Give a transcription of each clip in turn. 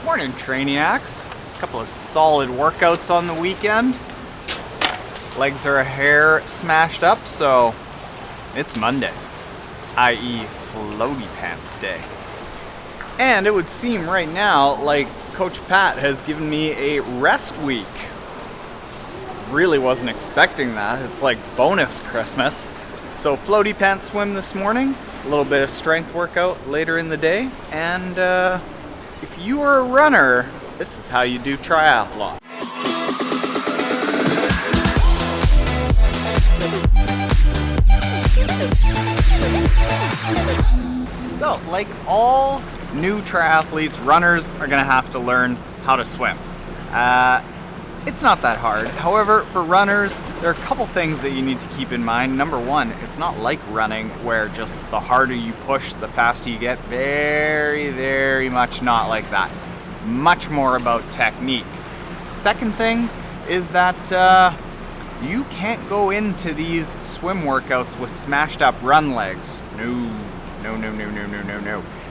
Morning, Trainiacs. A couple of solid workouts on the weekend. Legs are a hair smashed up, so it's Monday, i.e. floaty pants day. And it would seem right now like Coach Pat has given me a rest week. Really wasn't expecting that. It's like bonus Christmas. So floaty pants swim this morning, a little bit of strength workout later in the day, and if you are a runner, this is how you do triathlon. So, like all new triathletes, runners are gonna have to learn how to swim. It's not that hard. However, for runners, there are a couple things that you need to keep in mind. Number one, it's not like running where just the harder you push, the faster you get. Very, very much not like that. Much more about technique. Second thing is that you can't go into these swim workouts with smashed up run legs. No.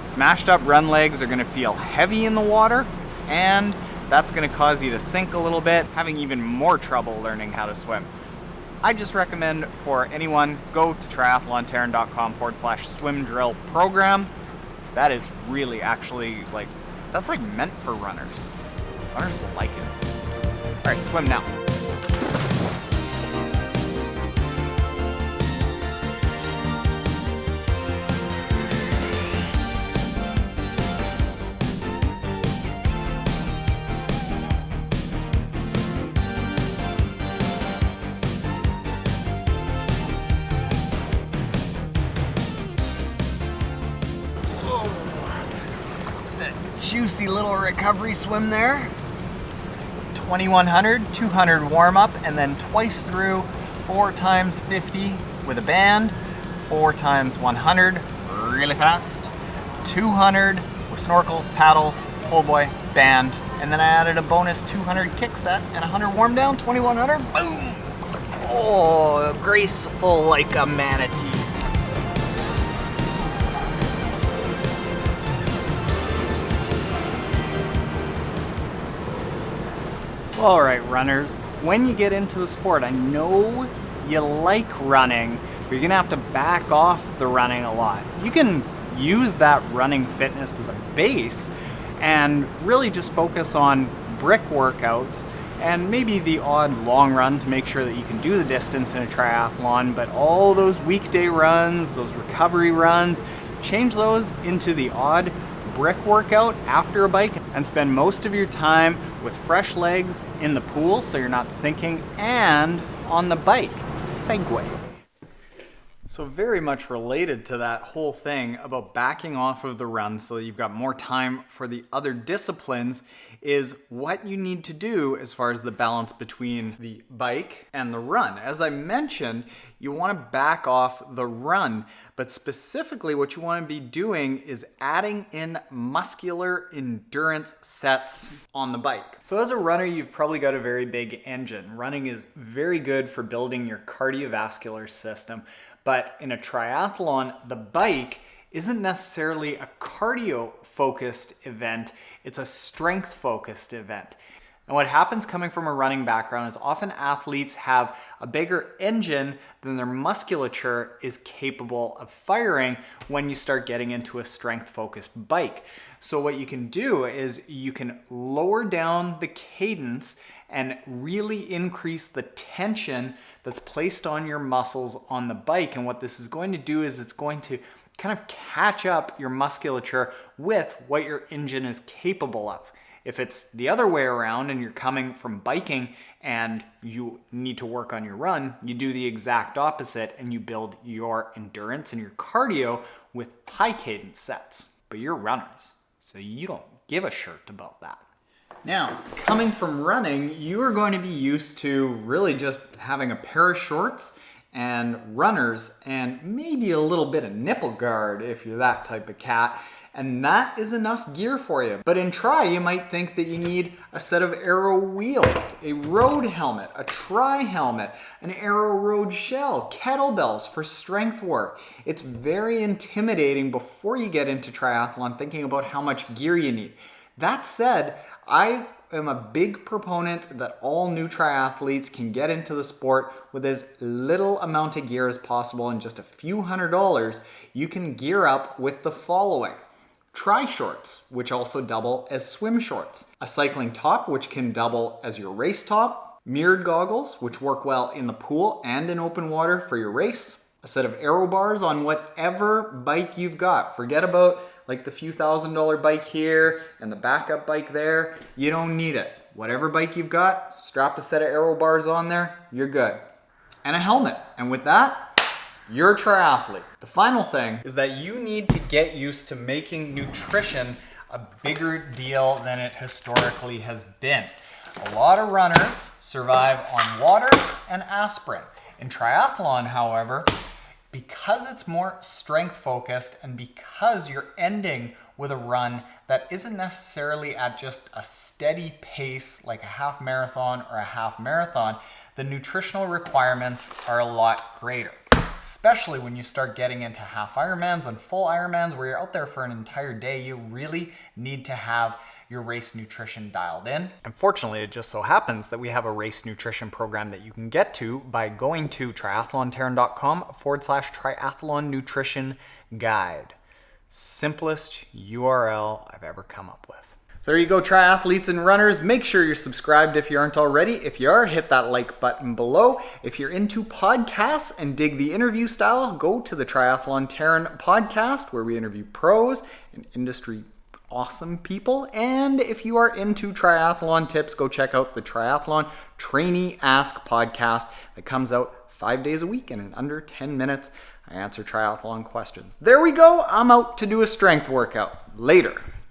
Smashed up run legs are gonna feel heavy in the water, and that's going to cause you to sink a little bit, having even more trouble learning how to swim. I just recommend for anyone, go to triathlontaren.com/swim drill program. That is really actually that's like meant for runners. Runners will like it. All right, swim now. Juicy little recovery swim there. 2100, 200 warm up, and then twice through 4 times 50 with a band, 4 times 100 really fast, 200 with snorkel, paddles, pole buoy, band, and then I added a bonus 200 kick set and 100 warm down, 2100, boom! Oh, graceful like a manatee. All right, runners, when you get into the sport, I know you like running, but you're gonna have to back off the running a lot. You can use that running fitness as a base and really just focus on brick workouts and maybe the odd long run to make sure that you can do the distance in a triathlon, but all those weekday runs, those recovery runs, change those into the odd brick workout after a bike and spend most of your time with fresh legs in the pool so you're not sinking and on the bike. Segue. So very much related to that whole thing about backing off of the run so that you've got more time for the other disciplines is what you need to do as far as the balance between the bike and the run. As I mentioned, you want to back off the run, but specifically what you want to be doing is adding in muscular endurance sets on the bike. So as a runner, you've probably got a very big engine. Running is very good for building your cardiovascular system. But in a triathlon, the bike isn't necessarily a cardio-focused event, it's a strength-focused event. And what happens coming from a running background is often athletes have a bigger engine than their musculature is capable of firing when you start getting into a strength-focused bike. So what you can do is you can lower down the cadence and really increase the tension that's placed on your muscles on the bike. And what this is going to do is it's going to kind of catch up your musculature with what your engine is capable of. If it's the other way around and you're coming from biking and you need to work on your run, you do the exact opposite and you build your endurance and your cardio with high cadence sets. But you're runners, so you don't give a shirt about that. Now, coming from running, you are going to be used to really just having a pair of shorts and runners and maybe a little bit of nipple guard if you're that type of cat. And that is enough gear for you. But in tri, you might think that you need a set of aero wheels, a road helmet, a tri helmet, an aero road shell, kettlebells for strength work. It's very intimidating before you get into triathlon thinking about how much gear you need. That said, I am a big proponent that all new triathletes can get into the sport with as little amount of gear as possible. In just a few $100s, you can gear up with the following. Tri-shorts, which also double as swim shorts. A cycling top, which can double as your race top. Mirrored goggles, which work well in the pool and in open water for your race. A set of aero bars on whatever bike you've got. Forget about like the few $1,000 bike here and the backup bike there. You don't need it. Whatever bike you've got, strap a set of aero bars on there, you're good. And a helmet. And with that, you're a triathlete. The final thing is that you need to get used to making nutrition a bigger deal than it historically has been. A lot of runners survive on water and aspirin. In triathlon, however, because it's more strength focused and because you're ending with a run that isn't necessarily at just a steady pace like a half marathon or a half marathon, the nutritional requirements are a lot greater. Especially when you start getting into half Ironmans and full Ironmans where you're out there for an entire day, you really need to have your race nutrition dialed in. Unfortunately, it just so happens that we have a race nutrition program that you can get to by going to triathlontaren.com/triathlon nutrition guide. Simplest URL I've ever come up with. So there you go, triathletes and runners. Make sure you're subscribed if you aren't already. If you are, hit that like button below. If you're into podcasts and dig the interview style, go to the Triathlon Taren podcast where we interview pros and industry awesome people. And if you are into triathlon tips, go check out the Triathlon Training Ask podcast that comes out 5 days a week, and in under 10 minutes, I answer triathlon questions. There we go. I'm out to do a strength workout. Later.